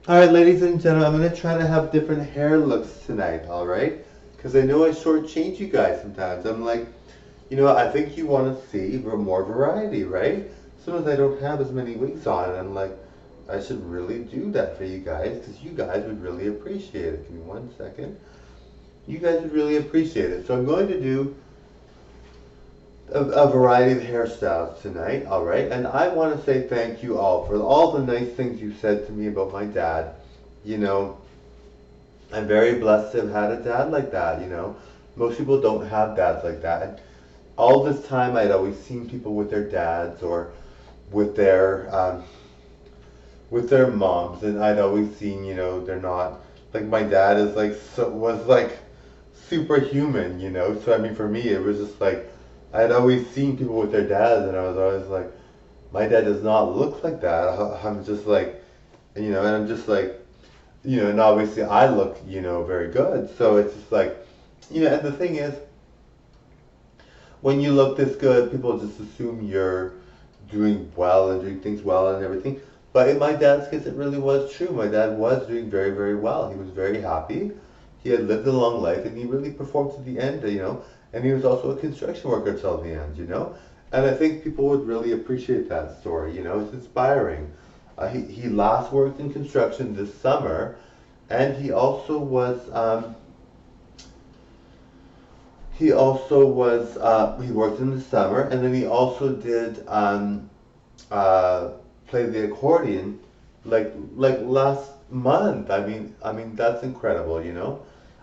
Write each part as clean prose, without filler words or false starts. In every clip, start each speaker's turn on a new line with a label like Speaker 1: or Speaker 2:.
Speaker 1: Alright, ladies and gentlemen, I'm going to try to have different hair looks tonight, alright? Because I know I shortchange you guys sometimes. I'm like, I think you want to see more variety, right? Sometimes I don't have as many wigs on, and I'm like, I should really do that for you guys, because you guys would really appreciate it. Give me one second. You guys would really appreciate it. So I'm going to do a variety of hairstyles tonight, all right? And I want to say thank you all for all the nice things you said to me about my dad. You know, I'm very blessed to have had a dad like that. Most people don't have dads like that. And all this time, I'd always seen people with their dads or with their moms, and I'd always seen, they're not like my dad is like was like superhuman. So I mean, for me, it was just like I'd always seen people with their dads, and I was always like, my dad does not look like that. I'm just like, and I'm just like, and obviously I look, very good. So it's just like, and the thing is, when you look this good, people just assume you're doing well and doing things well and everything. But in my dad's case, it really was true. My dad was doing very, very well. He was very happy. He had lived a long life, and he really performed to the end. And he was also a construction worker till the end. And I think people would really appreciate that story. It's inspiring. He last worked in construction this summer, and he worked in the summer, and then he also did uh, play the accordion like last month. I mean that's incredible.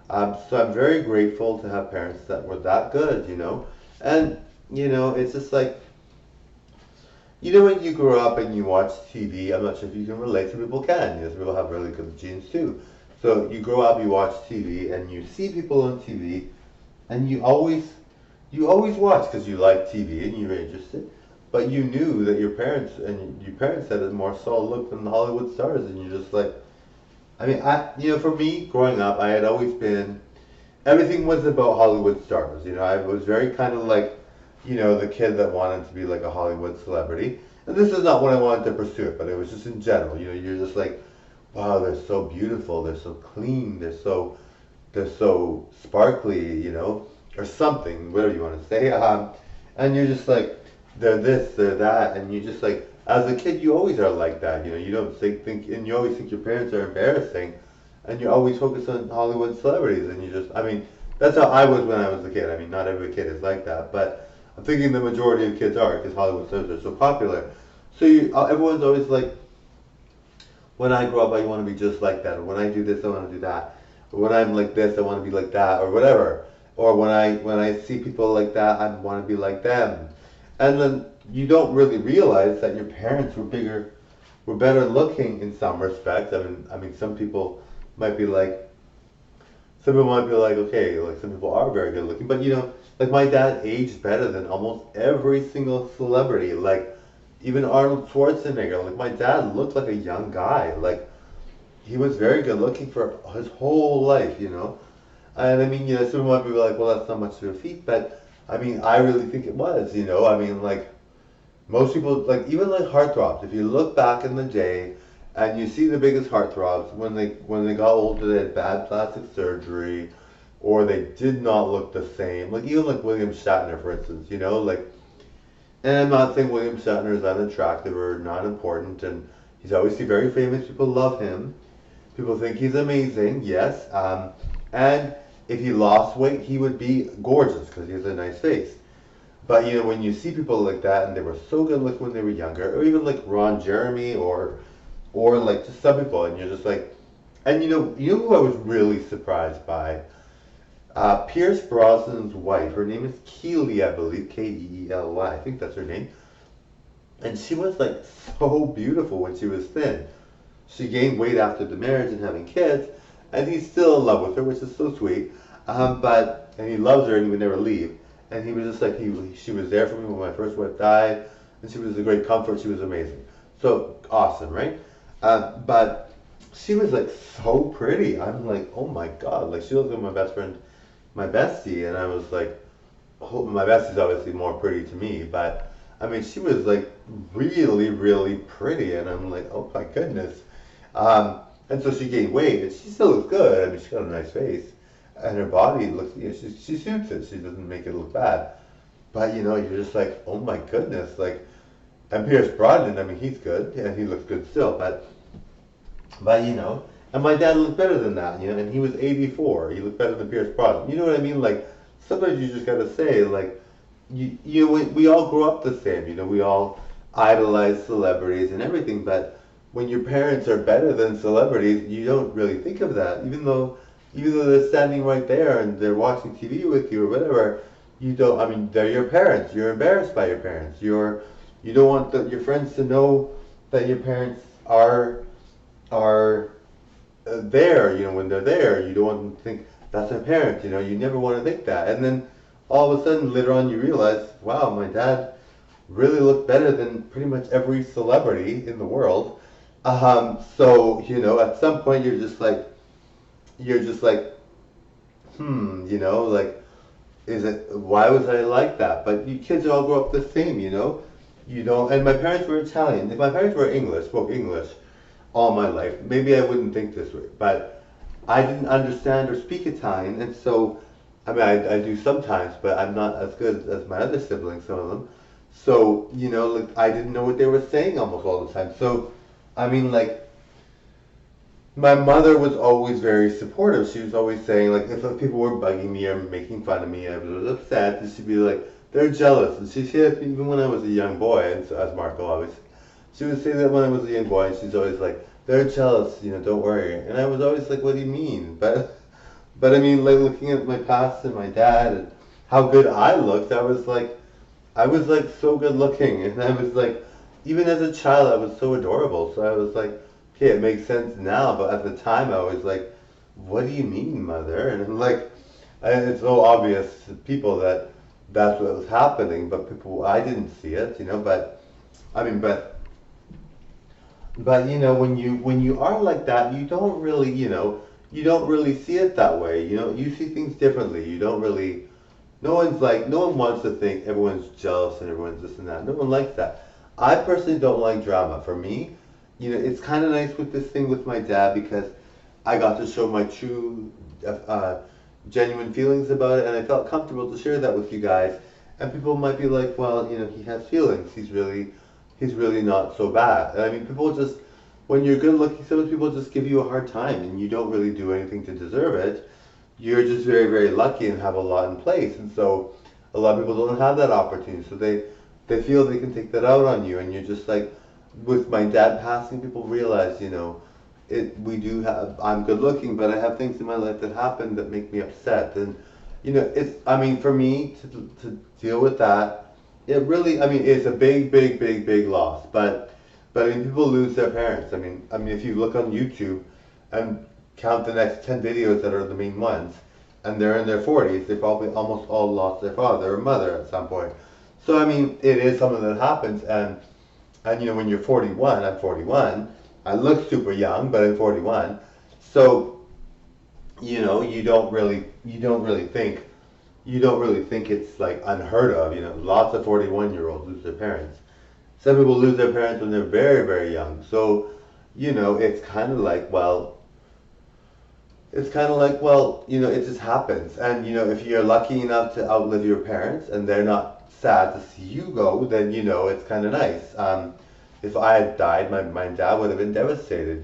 Speaker 1: So I'm very grateful to have parents that were that good. And it's just like when you grow up and you watch TV. I'm not sure if you can relate. Some people can. Some people have really good genes too. So you grow up, you watch TV, and you see people on TV, and you always watch because you like TV and you're interested, but you knew that your parents had a more solid look than the Hollywood stars, and you're just like, I mean, for me growing up, I had always been everything was about Hollywood stars. I was very kind of like, the kid that wanted to be like a Hollywood celebrity, and this is not what I wanted to pursue it, but it was just in general. You're just like, wow, they're so beautiful, they're so clean, they're so sparkly, or something, whatever you want to say. And you're just like, they're this, they're that, and you just like, as a kid, you always are like that. You don't think, and you always think your parents are embarrassing, and you always focus on Hollywood celebrities, and I mean, that's how I was when I was a kid. I mean, not every kid is like that, but I'm thinking the majority of kids are because Hollywood stars are so popular. So everyone's always like, when I grow up, I want to be just like that. Or when I do this, I want to do that. Or when I'm like this, I want to be like that, or whatever. Or when I see people like that, I want to be like them. And then you don't really realize that your parents were better looking in some respects. I mean, some people might be like, okay, like some people are very good looking, but like my dad aged better than almost every single celebrity. Like even Arnold Schwarzenegger. Like my dad looked like a young guy. Like he was very good looking for his whole life. And I mean, some might be like, well, that's not much to a feat, but I mean, I really think it was. I mean, like most people, like even like heartthrobs. If you look back in the day, and you see the biggest heartthrobs when they got older, they had bad plastic surgery, or they did not look the same. Like even like William Shatner, for instance. Like, and I'm not saying William Shatner is unattractive or not important, and he's obviously very famous. People love him. People think he's amazing, yes. And if he lost weight, he would be gorgeous because he has a nice face. But when you see people like that and they were so good looking when they were younger, or even like Ron Jeremy, or like just some people, and you're just like, and you know who I was really surprised by? Pierce Brosnan's wife. Her name is Keely, I believe, Keely. I think that's her name. And she was like so beautiful when she was thin. She gained weight after the marriage and having kids, and he's still in love with her, which is so sweet. And he loves her, and he would never leave. And he was just like she was there for me when my first wife died, and she was a great comfort. She was amazing, so awesome, right? But she was like so pretty. I'm like, oh my god, like she looks like my best friend, my bestie, and I was like, oh, my bestie's obviously more pretty to me, but I mean, she was like really, really pretty, and I'm like, oh my goodness. And so she gained weight, and she still looks good. I mean, she's got a nice face, and her body looks, she suits it. She doesn't make it look bad. But you're just like, oh my goodness, like, and Pierce Brosnan, I mean, he's good, and he looks good still, but and my dad looked better than that, and he was 84. He looked better than Pierce Brosnan. You know what I mean? Like, sometimes you just gotta say, like, we all grew up the same, we all idolize celebrities and everything, but when your parents are better than celebrities, you don't really think of that, even though they're standing right there and they're watching TV with you or whatever. You don't. I mean, they're your parents. You're embarrassed by your parents. You don't want your friends to know that your parents are there. When they're there, you don't want them to think that's my parents. You never want to think that. And then all of a sudden, later on, you realize, wow, my dad really looked better than pretty much every celebrity in the world. So at some point, you're just like, like, is it, why was I like that? But you kids all grow up the same. You don't. And my parents were Italian. If my parents were English, spoke English all my life, maybe I wouldn't think this way. But I didn't understand or speak Italian, and so I mean I do sometimes, but I'm not as good as my other siblings, some of them. So like, I didn't know what they were saying almost all the time. So I mean, like, my mother was always very supportive. She was always saying, like, if people were bugging me or making fun of me, I was upset, and she'd be like, they're jealous. And she said, even when I was a young boy, and so, as Marco always, she would say that when I was a young boy, and she's always like, they're jealous, don't worry. And I was always like, what do you mean? But I mean, like, looking at my past and my dad and how good I looked, I was like so good looking, and I was like, even as a child, I was so adorable. So I was like, okay, it makes sense now, but at the time, I was like, what do you mean, mother? And I'm like, and it's so obvious to people that that's what was happening, but people, I didn't see it. But I mean, but when you are like that, you don't really see it that way. You see things differently. You don't really. No one wants to think everyone's jealous and everyone's this and that. No one likes that. I personally don't like drama. For me, it's kind of nice with this thing with my dad because I got to show my true, uh, genuine feelings about it, and I felt comfortable to share that with you guys. And people might be like, well, he has feelings. He's really not so bad. And I mean, people just, when you're good looking, some people just give you a hard time, and you don't really do anything to deserve it. You're just very, very lucky and have a lot in place. And so a lot of people don't have that opportunity. So they feel they can take that out on you. And you're just like, with my dad passing, people realize, we do have, I'm good looking, but I have things in my life that happen that make me upset. And, I mean, for me to deal with that, it really, I mean, it's a big, big, big, big loss. But I mean, people lose their parents. I mean, if you look on YouTube and count the next 10 videos that are the main ones, and they're in their 40s, they probably almost all lost their father or mother at some point. So, I mean, it is something that happens, and when you're 41, I'm 41. I look super young, but I'm 41. So, you don't really think it's like unheard of. Lots of 41-year-olds lose their parents. Some people lose their parents when they're very, very young. So, it's kind of like, well, it just happens. And, if you're lucky enough to outlive your parents and they're not sad to see you go, then, it's kind of nice. If I had died, my dad would have been devastated.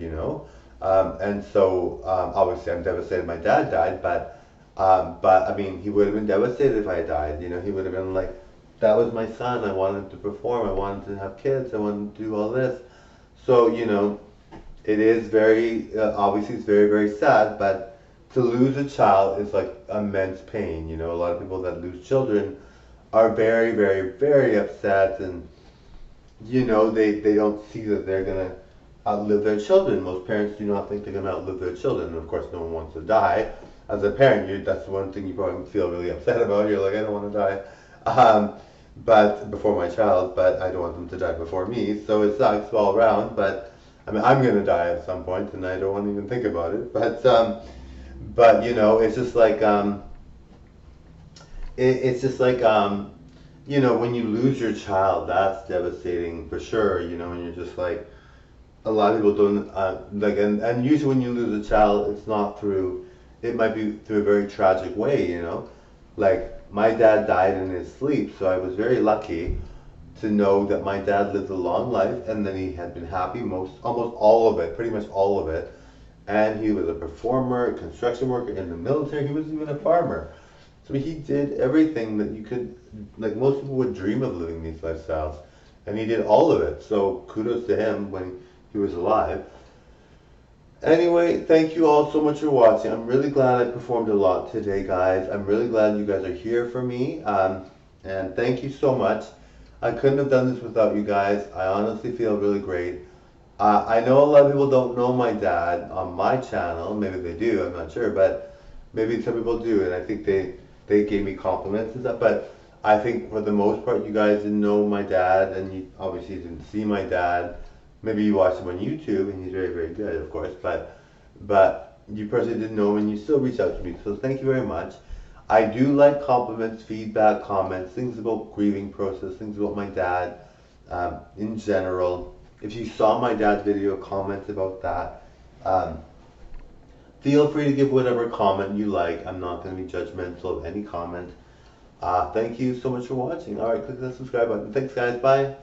Speaker 1: And so, obviously, I'm devastated my dad died, but I mean, he would have been devastated if I had died. He would have been like, that was my son. I wanted to perform. I wanted to have kids. I wanted to do all this. So, it is very, obviously it's very, very sad, but to lose a child is like immense pain. A lot of people that lose children are very, very, very upset, and they don't see that they're gonna outlive their children. Most parents do not think they're gonna outlive their children, and of course no one wants to die. As a parent, that's one thing you probably feel really upset about. You're like, I don't want to die. But before my child, but I don't want them to die before me, so it sucks all around. But I mean, I'm gonna die at some point, and I don't want to even think about it. But it's just like it's just like when you lose your child, that's devastating for sure. And you're just like, a lot of people don't like, and usually when you lose a child, it's not through, it might be through a very tragic way, you know. Like my dad died in his sleep, so I was very lucky to know that my dad lived a long life and then he had been happy almost all of it, pretty much all of it. And he was a performer, a construction worker in the military. He was even a farmer. So he did everything that you could, like most people would dream of living these lifestyles. And he did all of it. So kudos to him when he was alive. Anyway, thank you all so much for watching. I'm really glad I performed a lot today, guys. I'm really glad you guys are here for me. And thank you so much. I couldn't have done this without you guys. I honestly feel really great. I know a lot of people don't know my dad on my channel. Maybe they do, I'm not sure. But maybe some people do. And I think they gave me compliments and stuff. But I think for the most part, you guys didn't know my dad. And you obviously didn't see my dad. Maybe you watched him on YouTube, and he's very, very good, of course. But you personally didn't know him, and you still reached out to me. So thank you very much. I do like compliments, feedback, comments, things about grieving process, things about my dad in general. If you saw my dad's video, comment about that. Um, Feel free to give whatever comment you like. I'm not going to be judgmental of any comment. Thank you so much for watching. All right, click that subscribe button. Thanks, guys. Bye.